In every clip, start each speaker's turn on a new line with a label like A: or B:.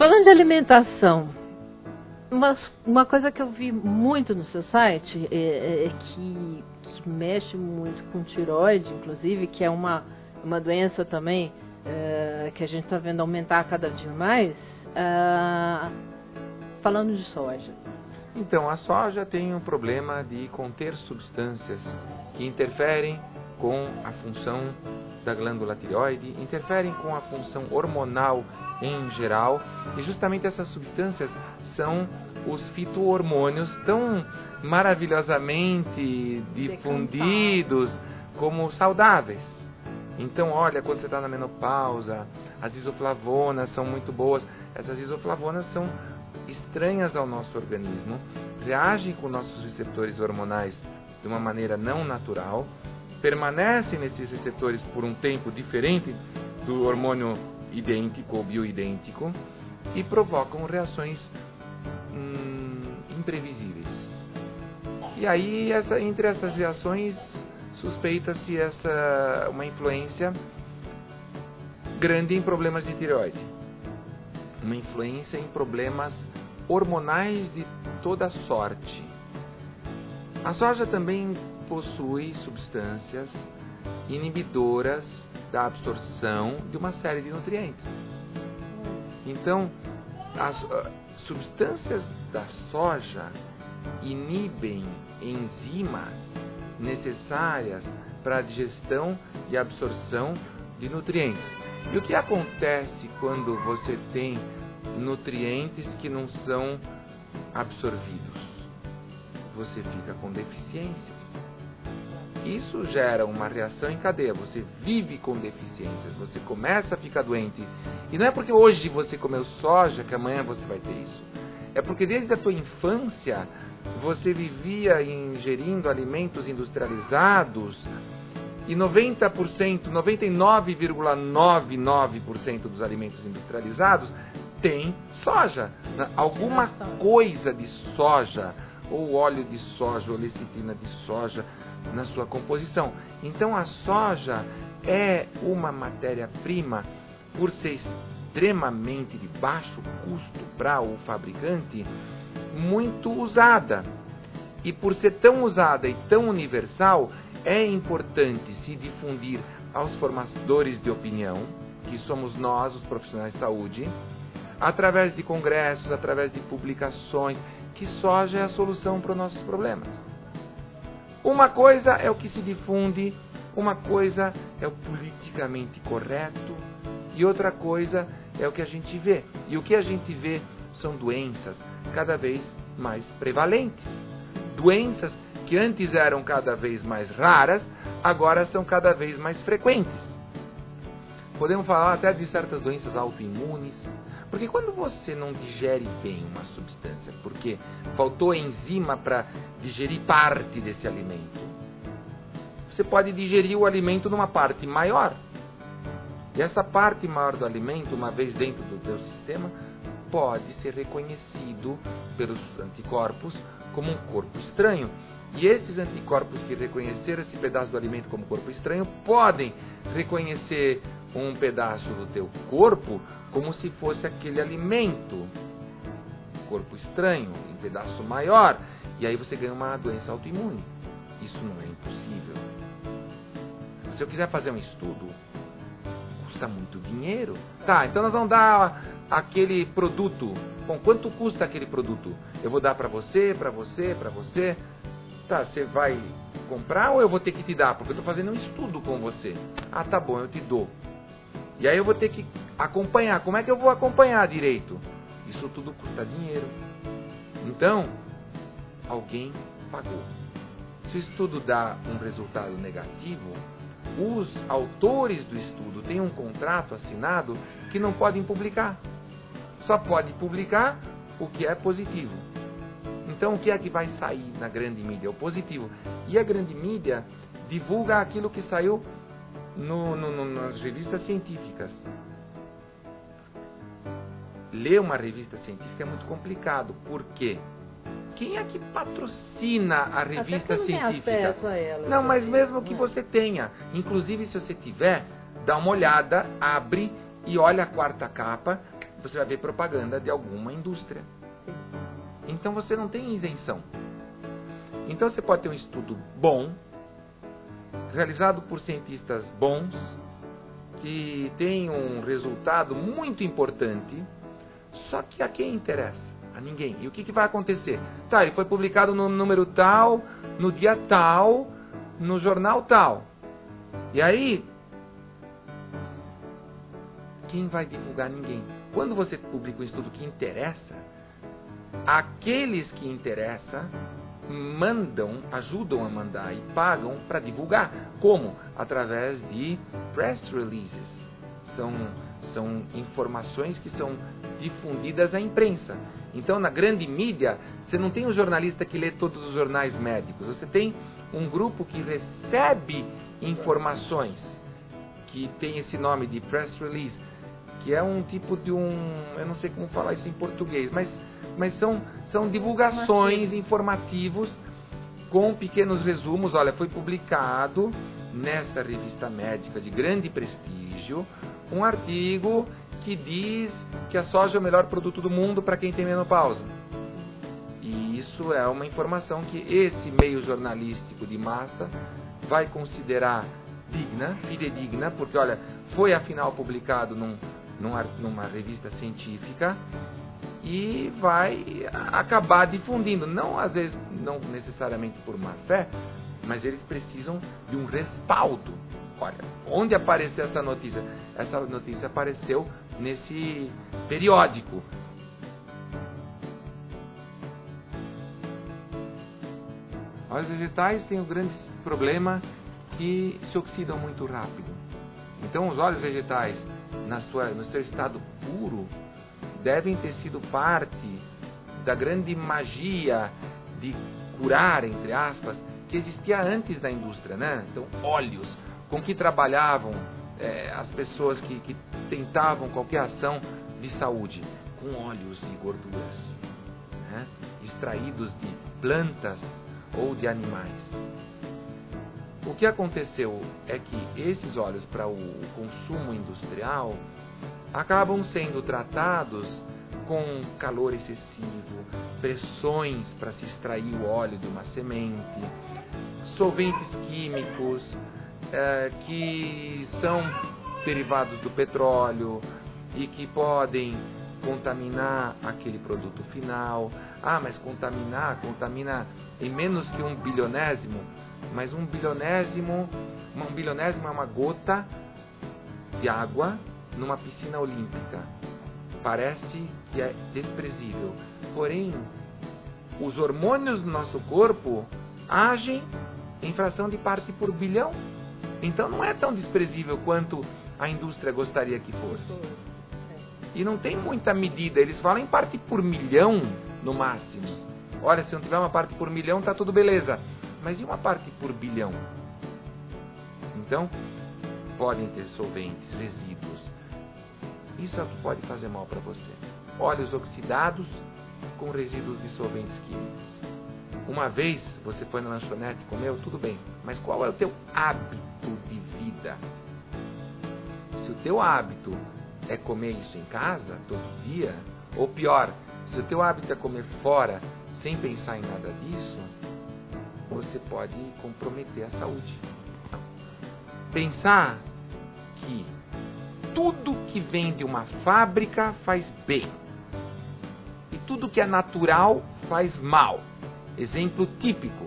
A: Falando de alimentação, uma coisa que eu vi muito no seu site é que mexe muito com tireoide, inclusive, que é uma doença também que a gente está vendo aumentar cada dia mais, falando de soja.
B: Então, a soja tem um problema de conter substâncias que interferem com a função da glândula tireoide, interferem com a função hormonal em geral, e justamente essas substâncias são os fitohormônios tão maravilhosamente difundidos como saudáveis. Então, olha, quando você está na menopausa, as isoflavonas são muito boas. Essas isoflavonas são estranhas ao nosso organismo, reagem com nossos receptores hormonais de uma maneira não natural, permanecem nesses receptores por um tempo diferente do hormônio idêntico ou bioidêntico e provocam reações imprevisíveis. E aí, entre essas reações, suspeita-se uma influência grande em problemas de tireoide, uma influência em problemas hormonais de toda sorte. A soja também possui substâncias inibidoras da absorção de uma série de nutrientes. Então, as substâncias da soja inibem enzimas necessárias para a digestão e absorção de nutrientes. E o que acontece quando você tem nutrientes que não são absorvidos? Você fica com deficiências. Isso gera uma reação em cadeia. Você vive com deficiências, você começa a ficar doente. E não é porque hoje você comeu soja que amanhã você vai ter isso. É porque desde a tua infância você vivia ingerindo alimentos industrializados e 90%, 99,99% dos alimentos industrializados tem soja. Alguma coisa de soja, ou óleo de soja, ou lecitina de soja na sua composição. Então a soja é uma matéria-prima, por ser extremamente de baixo custo para o fabricante, muito usada. E por ser tão usada e tão universal, é importante se difundir aos formadores de opinião, que somos nós, os profissionais de saúde, através de congressos, através de publicações, que soja é a solução para os nossos problemas. Uma coisa é o que se difunde, uma coisa é o politicamente correto e outra coisa é o que a gente vê. E o que a gente vê são doenças cada vez mais prevalentes. Doenças que antes eram cada vez mais raras, agora são cada vez mais frequentes. Podemos falar até de certas doenças autoimunes, porque quando você não digere bem uma substância, porque faltou enzima para digerir parte desse alimento, você pode digerir o alimento numa parte maior. E essa parte maior do alimento, uma vez dentro do teu sistema, pode ser reconhecido pelos anticorpos como um corpo estranho. E esses anticorpos que reconheceram esse pedaço do alimento como corpo estranho podem reconhecer um pedaço do teu corpo como se fosse aquele alimento. Corpo estranho, um pedaço maior. E aí você ganha uma doença autoimune. Isso não é impossível. Se eu quiser fazer um estudo, custa muito dinheiro. Tá, então nós vamos dar aquele produto. Bom, quanto custa aquele produto? Eu vou dar para você, para você, para você. Tá, você vai comprar ou eu vou ter que te dar? Porque eu estou fazendo um estudo com você. Ah, tá bom, eu te dou. E aí eu vou ter que acompanhar. Como é que eu vou acompanhar direito? Isso tudo custa dinheiro. Então, alguém pagou. Se o estudo dá um resultado negativo, os autores do estudo têm um contrato assinado que não podem publicar. Só pode publicar o que é positivo. Então, o que é que vai sair na grande mídia? O positivo. E a grande mídia divulga aquilo que saiu nas revistas científicas. Ler uma revista científica é muito complicado. Por quê? Quem é que patrocina a revista científica?
A: Tem acesso a ela,
B: não, mas mesmo que você tenha. Inclusive, se você tiver, dá uma olhada, abre e olha a quarta capa. você vai ver propaganda de alguma indústria. Então você não tem isenção. Então você pode ter um estudo bom, realizado por cientistas bons, que tem um resultado muito importante, só que a quem interessa? A ninguém. E o que vai acontecer? Tá, ele foi publicado no número tal, no dia tal, no jornal tal. E aí, quem vai divulgar? Ninguém. Quando você publica um estudo que interessa, aqueles que interessam mandam, ajudam a mandar e pagam para divulgar. Como? Através de press releases. São informações que são difundidas à imprensa. Então, na grande mídia, você não tem um jornalista que lê todos os jornais médicos. Você tem um grupo que recebe informações, que tem esse nome de press release, que é um tipo de eu não sei como falar isso em português, mas são divulgações informativos com pequenos resumos. Olha, foi publicado nessa revista médica de grande prestígio um artigo que diz que a soja é o melhor produto do mundo para quem tem menopausa. E isso é uma informação que esse meio jornalístico de massa vai considerar digna, fidedigna, porque olha, foi afinal publicado numa revista científica, e vai acabar difundindo, não às vezes, não necessariamente por má fé, mas eles precisam de um respaldo. Olha, onde apareceu essa notícia? Essa notícia apareceu nesse periódico. Óleos vegetais têm um grande problema que se oxidam muito rápido. Então os óleos vegetais, no seu estado puro, devem ter sido parte da grande magia de curar, entre aspas, que existia antes da indústria, né? Então, óleos com que trabalhavam as pessoas que tentavam qualquer ação de saúde, com óleos e gorduras, né? Extraídos de plantas ou de animais. O que aconteceu é que esses óleos para o consumo industrial acabam sendo tratados com calor excessivo, pressões para se extrair o óleo de uma semente, solventes químicos que são derivados do petróleo e que podem contaminar aquele produto final. Ah, mas contamina em menos que 1 bilionésimo, mas 1 bilionésimo é uma gota de água numa piscina olímpica. Parece que é desprezível. Porém, os hormônios do nosso corpo agem em fração de parte por bilhão. Então não é tão desprezível quanto a indústria gostaria que fosse. E não tem muita medida. Eles falam em parte por milhão no máximo. Olha, se não tiver uma parte por milhão, tá tudo beleza. Mas e uma parte por bilhão? Então, podem ter solventes, resíduos. Isso é o que pode fazer mal para você. Óleos oxidados com resíduos de solventes químicos. Uma vez você foi na lanchonete e comeu, tudo bem. Mas qual é o teu hábito de vida? Se o teu hábito é comer isso em casa, todo dia, ou pior, se o teu hábito é comer fora, sem pensar em nada disso, você pode comprometer a saúde. Pensar que tudo que vem de uma fábrica faz bem. E tudo que é natural faz mal. Exemplo típico.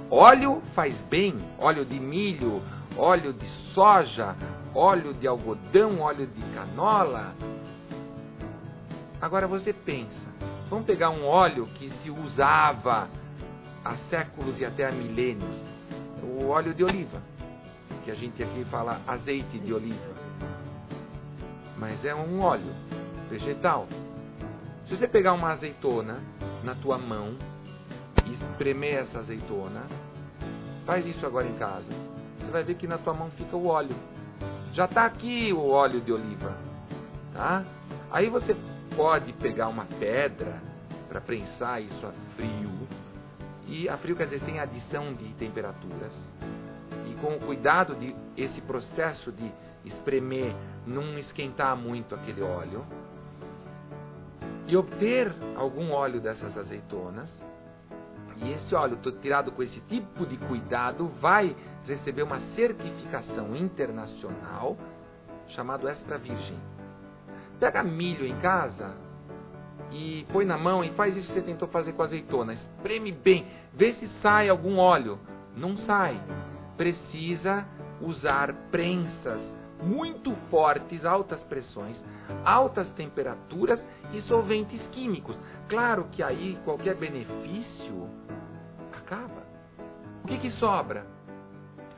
B: Óleo faz bem. Óleo de milho, óleo de soja, óleo de algodão, óleo de canola. Agora você pensa. Vamos pegar um óleo que se usava há séculos e até há milênios. O óleo de oliva. Que a gente aqui fala azeite de oliva. Mas é um óleo vegetal. Se você pegar uma azeitona na tua mão e espremer essa azeitona, faz isso agora em casa. Você vai ver que na tua mão fica o óleo. Já está aqui o óleo de oliva. Tá? Aí você pode pegar uma pedra para prensar isso a frio. E a frio quer dizer sem adição de temperaturas. E com o cuidado de esse processo de espremer não esquentar muito aquele óleo. e obter algum óleo dessas azeitonas. E esse óleo tirado com esse tipo de cuidado vai receber uma certificação internacional chamado extra virgem. Pega milho em casa e põe na mão e faz isso que você tentou fazer com a azeitona. Espreme bem, vê se sai algum óleo. Não sai. Precisa usar prensas muito fortes, altas pressões, altas temperaturas e solventes químicos. Claro que aí qualquer benefício acaba. O que sobra?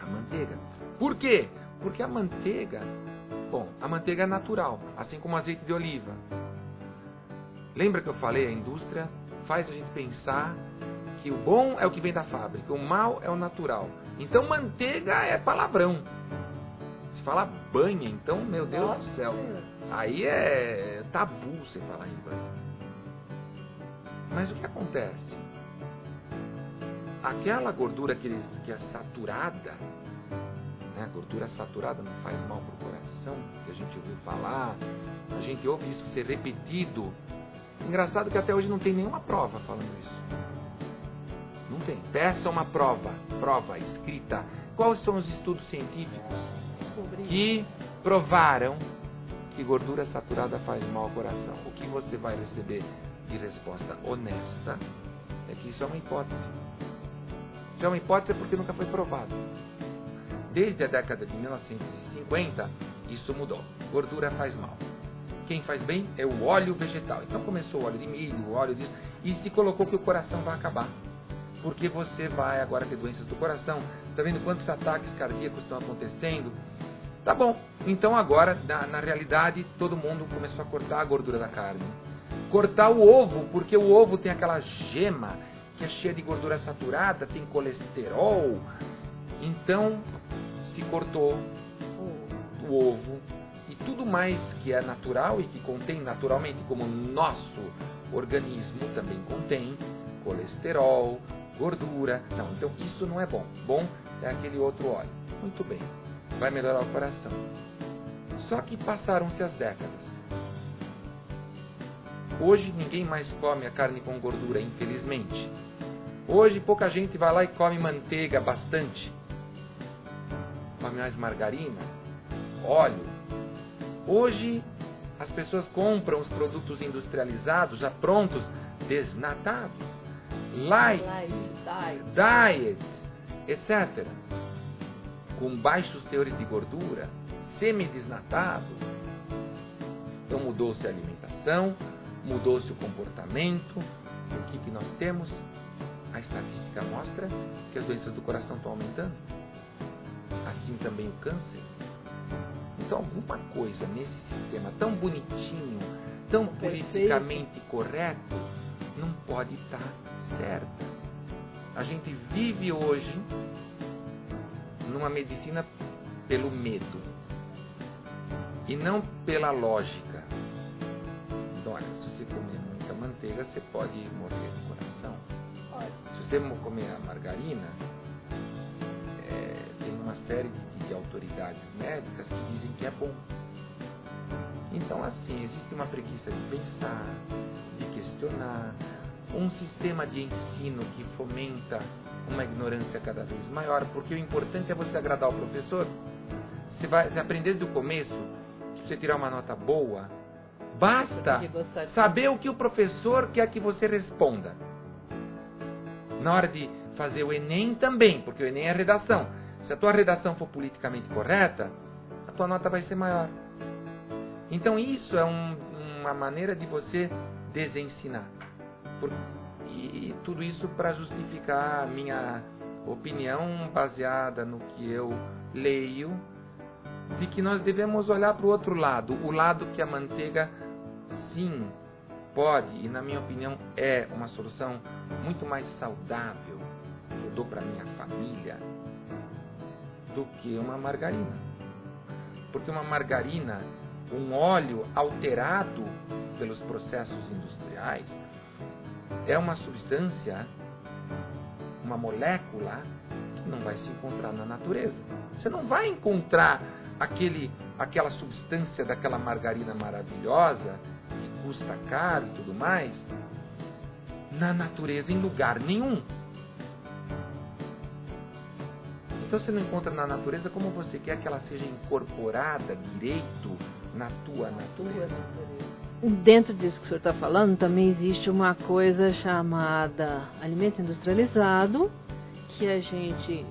B: A manteiga. Por quê? Porque a manteiga, a manteiga é natural, assim como o azeite de oliva. Lembra que eu falei, a indústria faz a gente pensar que o bom é o que vem da fábrica, o mal é o natural. Então manteiga é palavrão. Se falar banha, então, meu Deus do céu, aí é tabu você falar em banha. Mas o que acontece? Aquela gordura que é saturada, né? Gordura saturada não faz mal para o coração, que a gente ouviu falar, a gente ouve isso ser repetido. Engraçado que até hoje não tem nenhuma prova falando isso. Não tem. Peça uma prova escrita. Quais são os estudos científicos que provaram que gordura saturada faz mal ao coração? O que você vai receber de resposta honesta é que isso é uma hipótese. Se é uma hipótese é porque nunca foi provado. Desde a década de 1950, isso mudou. Gordura faz mal. Quem faz bem é o óleo vegetal. Então começou o óleo de milho, o óleo disso, e se colocou que o coração vai acabar. Porque você vai agora ter doenças do coração. Está vendo quantos ataques cardíacos estão acontecendo? Tá bom. Então agora, na realidade, todo mundo começou a cortar a gordura da carne. Cortar o ovo, porque o ovo tem aquela gema que é cheia de gordura saturada, tem colesterol. Então se cortou o ovo e tudo mais que é natural e que contém naturalmente, como o nosso organismo também contém colesterol, gordura. Não, então isso não é bom. Bom é aquele outro óleo. Muito bem, vai melhorar o coração. Só que passaram-se as décadas. Hoje ninguém mais come a carne com gordura, infelizmente. Hoje pouca gente vai lá e come manteiga bastante. Come mais margarina, óleo. Hoje as pessoas compram os produtos industrializados já prontos, desnatados, light, diet, etc. Com baixos teores de gordura, semi-desnatado. Então mudou-se a alimentação, mudou-se o comportamento. E o que nós temos? A estatística mostra que as doenças do coração estão aumentando. Assim também o câncer. Então alguma coisa nesse sistema tão bonitinho, tão politicamente correto, não pode estar certa. A gente vive hoje numa medicina pelo medo e não pela lógica. Então, olha, se você comer muita manteiga, você pode morrer do coração. Se você comer a margarina, tem uma série de autoridades médicas que dizem que é bom. Então, assim, existe uma preguiça de pensar, de questionar, um sistema de ensino que fomenta uma ignorância cada vez maior, porque o importante é você agradar o professor. Você aprender desde o começo, se você tirar uma nota boa, basta saber o que o professor quer que você responda. Na hora de fazer o Enem também, porque o Enem é redação. Se a tua redação for politicamente correta, a tua nota vai ser maior. Então isso é uma maneira de você desensinar. E tudo isso para justificar a minha opinião baseada no que eu leio, de que nós devemos olhar para o outro lado, o lado que a manteiga, sim, pode, e na minha opinião é uma solução muito mais saudável que eu dou para minha família do que uma margarina. Porque uma margarina, um óleo alterado pelos processos industriais, é uma substância, uma molécula que não vai se encontrar na natureza. Você não vai encontrar aquela substância daquela margarina maravilhosa que custa caro e tudo mais, na natureza em lugar nenhum. Então você não encontra na natureza como você quer que ela seja incorporada direito na tua natureza.
A: Dentro disso que o senhor está falando, também existe uma coisa chamada alimento industrializado, que a gente,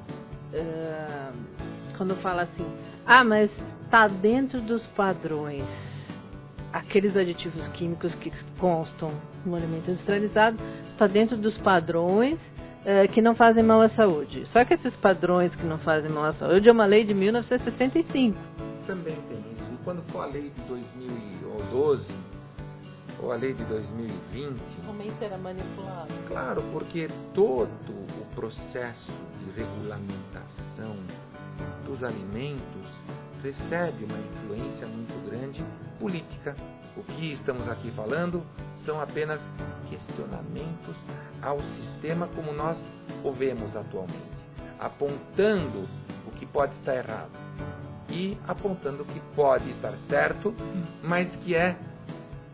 A: quando fala assim, mas está dentro dos padrões, aqueles aditivos químicos que constam no alimento industrializado, está dentro dos padrões que não fazem mal à saúde. Só que esses padrões que não fazem mal à saúde é uma lei de 1965.
B: Também tem isso. E quando for a lei de 2012 ou a lei de 2020...
A: Também será manipulado.
B: Claro, porque todo o processo de regulamentação dos alimentos recebe uma influência muito grande política. O que estamos aqui falando são apenas questionamentos ao sistema como nós o vemos atualmente, apontando o que pode estar errado e apontando o que pode estar certo, mas que é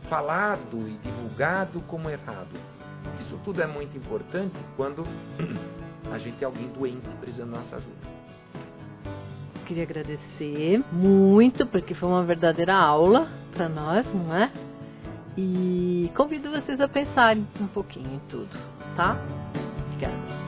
B: falado e divulgado como errado. Isso tudo é muito importante quando a gente tem alguém doente precisando da nossa ajuda.
A: Queria agradecer muito, porque foi uma verdadeira aula para nós, não é? E convido vocês a pensarem um pouquinho em tudo, tá? Obrigada.